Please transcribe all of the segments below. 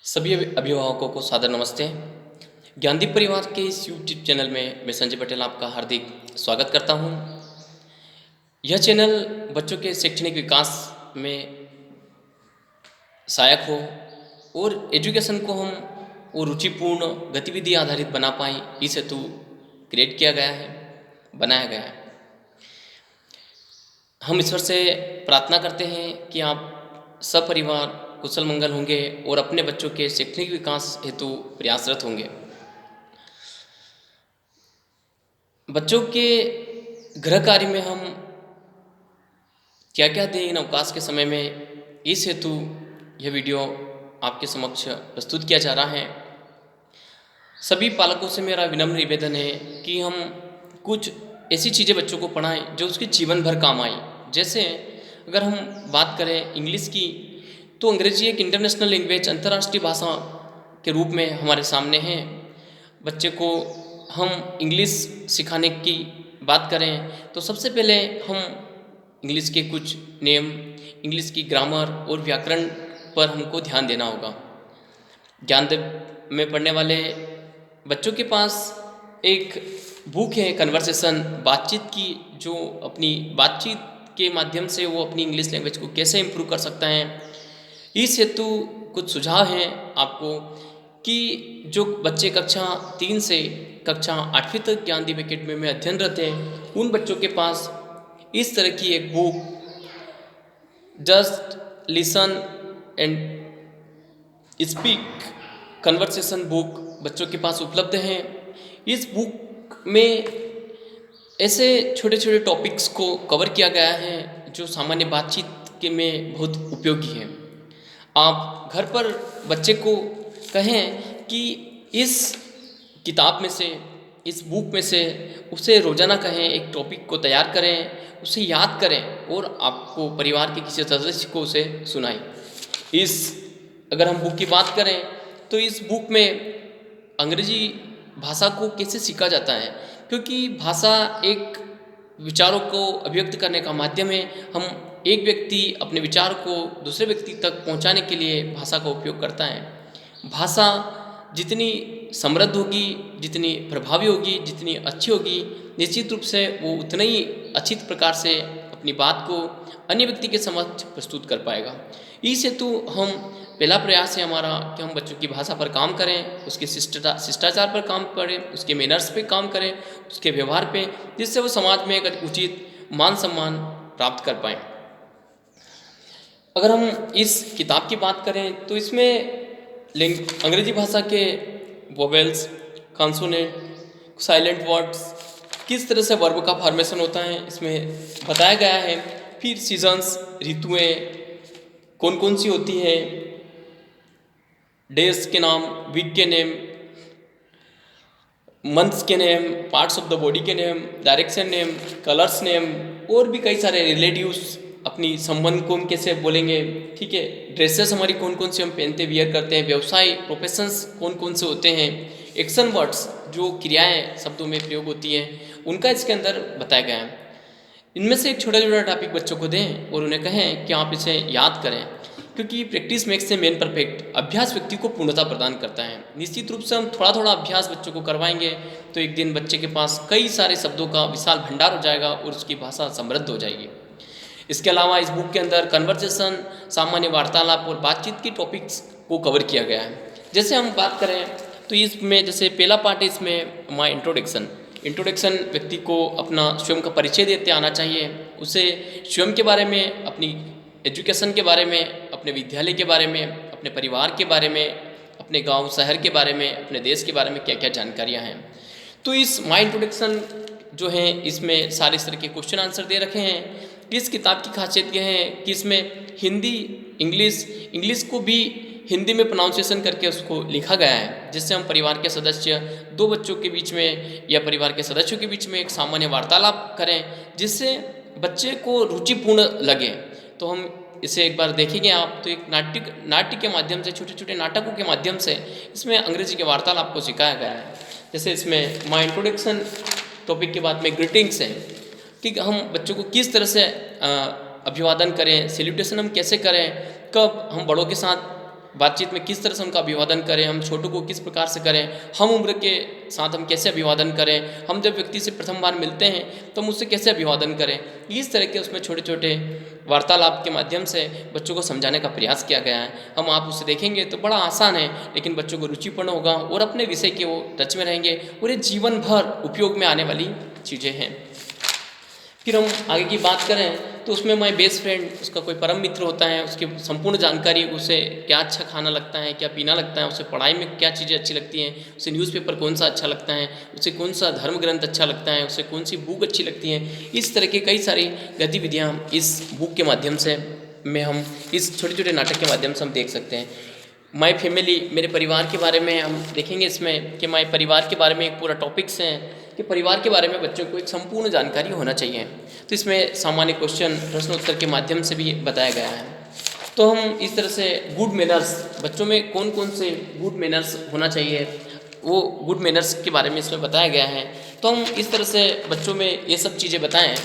सभी अभिभावकों को सादर नमस्ते। ज्ञानदीप परिवार के इस यूट्यूब चैनल में मैं संजय पटेल आपका हार्दिक स्वागत करता हूं। यह चैनल बच्चों के शैक्षणिक विकास में सहायक हो और एजुकेशन को हम वो रुचिपूर्ण गतिविधि आधारित बना पाएँ, इस हेतु क्रिएट किया गया है, बनाया गया है। हम ईश्वर से प्रार्थना करते हैं कि आप सपरिवार कुशल मंगल होंगे और अपने बच्चों के शैक्षणिक विकास हेतु प्रयासरत होंगे। बच्चों के गृह कार्य में हम क्या क्या दें इन अवकाश के समय में, इस हेतु यह वीडियो आपके समक्ष प्रस्तुत किया जा रहा है। सभी पालकों से मेरा विनम्र निवेदन है कि हम कुछ ऐसी चीज़ें बच्चों को पढ़ाएं जो उसके जीवन भर काम आए। जैसे अगर हम बात करें इंग्लिश की, तो अंग्रेजी एक इंटरनेशनल लैंग्वेज, अंतर्राष्ट्रीय भाषा के रूप में हमारे सामने है। बच्चे को हम इंग्लिश सिखाने की बात करें तो सबसे पहले हम इंग्लिश के कुछ नियम, इंग्लिश की ग्रामर और व्याकरण पर हमको ध्यान देना होगा। ज्ञानदीप में पढ़ने वाले बच्चों के पास एक बुक है कन्वर्सेशन, बातचीत की, जो अपनी बातचीत के माध्यम से वो अपनी इंग्लिश लैंग्वेज को कैसे इम्प्रूव कर सकता है। इस हेतु कुछ सुझाव हैं आपको कि जो बच्चे कक्षा 3 से कक्षा 8वीं तक ज्ञानदीप एकेडमी में अध्ययनरत हैं, उन बच्चों के पास इस तरह की एक book just listen and speak conversation book बच्चों के पास उपलब्ध है। इस बुक में ऐसे छोटे छोटे टॉपिक्स को कवर किया गया है जो सामान्य बातचीत के में बहुत उपयोगी है। आप घर पर बच्चे को कहें कि इस किताब में से, इस बुक में से उसे रोज़ाना कहें एक टॉपिक को तैयार करें, उसे याद करें और आपको परिवार के किसी सदस्य को उसे सुनाएं। अगर हम बुक की बात करें तो इस बुक में अंग्रेजी भाषा को कैसे सीखा जाता है, क्योंकि भाषा एक विचारों को अभिव्यक्त करने का माध्यम है। हम एक व्यक्ति अपने विचार को दूसरे व्यक्ति तक पहुंचाने के लिए भाषा का उपयोग करता है। भाषा जितनी समृद्ध होगी, जितनी प्रभावी होगी, जितनी अच्छी होगी, निश्चित रूप से वो उतना ही अच्छी प्रकार से अपनी बात को अन्य व्यक्ति के समक्ष प्रस्तुत कर पाएगा। इस हेतु हम पहला प्रयास है हमारा कि हम बच्चों की भाषा पर काम करें, उसके शिष्टाचार पर काम करें, उसके मैनर्स पे काम करें, उसके व्यवहार पे, जिससे वो समाज में एक उचित मान सम्मान प्राप्त कर पाएँ। अगर हम इस किताब की बात करें तो इसमें अंग्रेजी भाषा के वोवेल्स, कॉन्सोनेंट, साइलेंट वर्ड्स, किस तरह से वर्ब का फॉर्मेशन होता है इसमें बताया गया है। फिर सीजन्स, ऋतुएं कौन कौन सी होती हैं, डेज के नाम, वीक के नेम, मंथ्स के name, parts of the body के name, direction name, colours name और भी कई सारे रिलेटिव्स, अपनी संबंध को हम कैसे बोलेंगे, ठीक है, ड्रेसेस हमारी कौन कौन सी हम पहनते वियर करते हैं, व्यवसाय प्रोफेशंस कौन कौन से होते हैं, एक्शन वर्ड्स जो क्रियाएं शब्दों में प्रयोग होती हैं, उनका इसके अंदर बताया गया है। इनमें से एक छोटा छोटा टॉपिक बच्चों को दें और उन्हें कहें कि आप इसे याद करें, क्योंकि practice makes a man perfect. अभ्यास व्यक्ति को पूर्णता प्रदान करता है। निश्चित रूप से हम थोड़ा थोड़ा अभ्यास बच्चों को करवाएंगे तो एक दिन बच्चे के पास कई सारे शब्दों का विशाल भंडार हो जाएगा और उसकी भाषा समृद्ध हो जाएगी। इसके अलावा इस बुक के अंदर कन्वर्सेशन, सामान्य वार्तालाप और बातचीत के टॉपिक्स को कवर किया गया है। जैसे हम बात करें तो इसमें जैसे पहला पार्ट है इसमें माय इंट्रोडक्शन व्यक्ति को अपना स्वयं का परिचय देते आना चाहिए। उसे स्वयं के बारे में, अपनी एजुकेशन के बारे में, अपने विद्यालय के बारे में, अपने परिवार के बारे में, अपने गांव शहर के बारे में, अपने देश के बारे में क्या क्या जानकारियां हैं। तो इस माय इंट्रोडक्शन जो है इसमें सारे इस तरह के क्वेश्चन आंसर दे रखे हैं। इस किताब की खासियत यह है कि इसमें हिंदी, इंग्लिश को भी हिंदी में प्रोनाउंसिएशन करके उसको लिखा गया है, जिससे हम परिवार के सदस्य, दो बच्चों के बीच में या परिवार के सदस्यों के बीच में एक सामान्य वार्तालाप करें जिससे बच्चे को रुचिपूर्ण लगे। तो हम इसे एक बार देखेंगे आप तो एक नाट्य के माध्यम से, छोटे छोटे नाटकों के माध्यम से इसमें अंग्रेजी के वार्तालाप को सिखाया गया है। जैसे इसमें माय इंट्रोडक्शन टॉपिक के बाद में ग्रीटिंग्स हैं कि हम बच्चों को किस तरह से अभिवादन करें, सैल्यूटेशन हम कैसे करें, कब हम बड़ों के साथ बातचीत में किस तरह से उनका अभिवादन करें, हम छोटों को किस प्रकार से करें, हम उम्र के साथ हम कैसे अभिवादन करें, हम जब व्यक्ति से प्रथम बार मिलते हैं तो हम उससे कैसे अभिवादन करें। इस तरह के उसमें छोटे छोटे वार्तालाप के माध्यम से बच्चों को समझाने का प्रयास किया गया है। हम आप उसे देखेंगे तो बड़ा आसान है, लेकिन बच्चों को रुचिपूर्ण होगा और अपने विषय के वो टच में रहेंगे और ये जीवन भर उपयोग में आने वाली चीज़ें हैं। फिर हम आगे की बात करें तो उसमें माय बेस्ट फ्रेंड, उसका कोई परम मित्र होता है, उसकी संपूर्ण जानकारी, उसे क्या अच्छा खाना लगता है, क्या पीना लगता है, उसे पढ़ाई में क्या चीज़ें अच्छी लगती हैं, उसे न्यूज़पेपर कौन सा अच्छा लगता है, उसे कौन सा धर्म ग्रंथ अच्छा लगता है, उसे कौन सी बुक अच्छी लगती है। इस तरह की कई सारी गतिविधियाँ इस बुक के माध्यम से हम इस छोटे छोटे नाटक के माध्यम से हम देख सकते हैं। माय फैमिली, मेरे परिवार के बारे में हम देखेंगे इसमें कि माय परिवार के बारे में एक पूरा टॉपिक्स है कि परिवार के बारे में बच्चों को एक संपूर्ण जानकारी होना चाहिए। तो इसमें सामान्य क्वेश्चन, प्रश्न उत्तर के माध्यम से भी बताया गया है। तो हम इस तरह से गुड मैनर्स, बच्चों में कौन कौन से गुड मैनर्स होना चाहिए, वो गुड मैनर्स के बारे में इसमें बताया गया है। तो हम इस तरह से बच्चों में ये सब चीज़ें बताएं।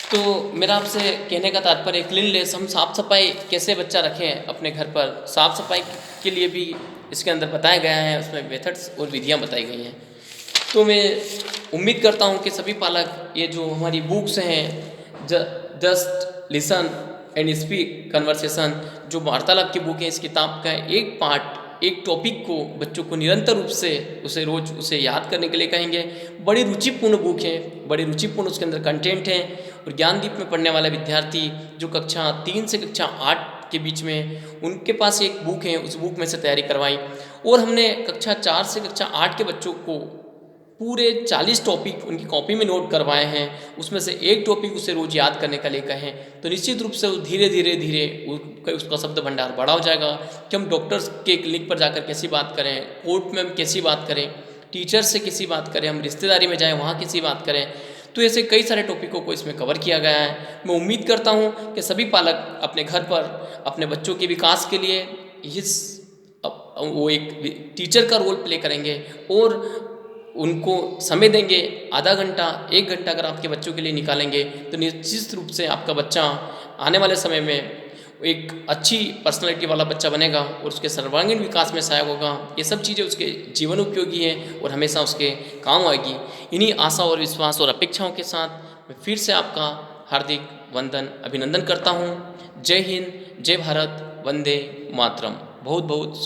तो मेरा आपसे कहने का तात्पर्य क्लीननेस, हम साफ़ सफाई कैसे बच्चा रखें अपने घर पर, साफ़ सफाई के लिए भी इसके अंदर बताया गया है, उसमें मेथड्स और विधियाँ बताई गई हैं। तो मैं उम्मीद करता हूँ कि सभी पालक ये जो हमारी बुक्स हैं, just listen and speak conversation, जो वार्तालाप की बुक है, इस किताब का एक पार्ट, एक टॉपिक को बच्चों को निरंतर रूप से उसे रोज उसे याद करने के लिए कहेंगे। बड़ी रुचिपूर्ण बुक है, बड़ी रुचिपूर्ण उसके अंदर कंटेंट है। और ज्ञानदीप में पढ़ने वाला विद्यार्थी जो कक्षा 3 से कक्षा 8 के बीच में, उनके पास एक बुक है, उस बुक में से तैयारी करवाई। और हमने कक्षा 4 से कक्षा 8 के बच्चों को पूरे 40 टॉपिक उनकी कॉपी में नोट करवाए हैं, उसमें से एक टॉपिक उसे रोज याद करने का लिए कहें, तो निश्चित रूप से वो धीरे धीरे उसका शब्द भंडार बड़ा हो जाएगा कि हम डॉक्टर्स के क्लिनिक पर जाकर कैसी बात करें, कोर्ट में हम कैसी बात करें, टीचर से कैसी बात करें, हम रिश्तेदारी में जाएँ वहाँ कैसी बात करें। तो ऐसे कई सारे टॉपिकों को इसमें कवर किया गया है। मैं उम्मीद करता हूँ कि सभी पालक अपने घर पर अपने बच्चों के विकास के लिए वो एक टीचर का रोल प्ले करेंगे और उनको समय देंगे। आधा घंटा, 1 घंटा अगर आपके बच्चों के लिए निकालेंगे तो निश्चित रूप से आपका बच्चा आने वाले समय में एक अच्छी पर्सनालिटी वाला बच्चा बनेगा और उसके सर्वांगीण विकास में सहायक होगा। ये सब चीज़ें उसके जीवन उपयोगी हैं और हमेशा उसके काम आएगी। इन्हीं आशा और विश्वास और अपेक्षाओं के साथ मैं फिर से आपका हार्दिक वंदन अभिनंदन करता हूँ। जय हिंद, जय भारत, वंदे मातरम। बहुत बहुत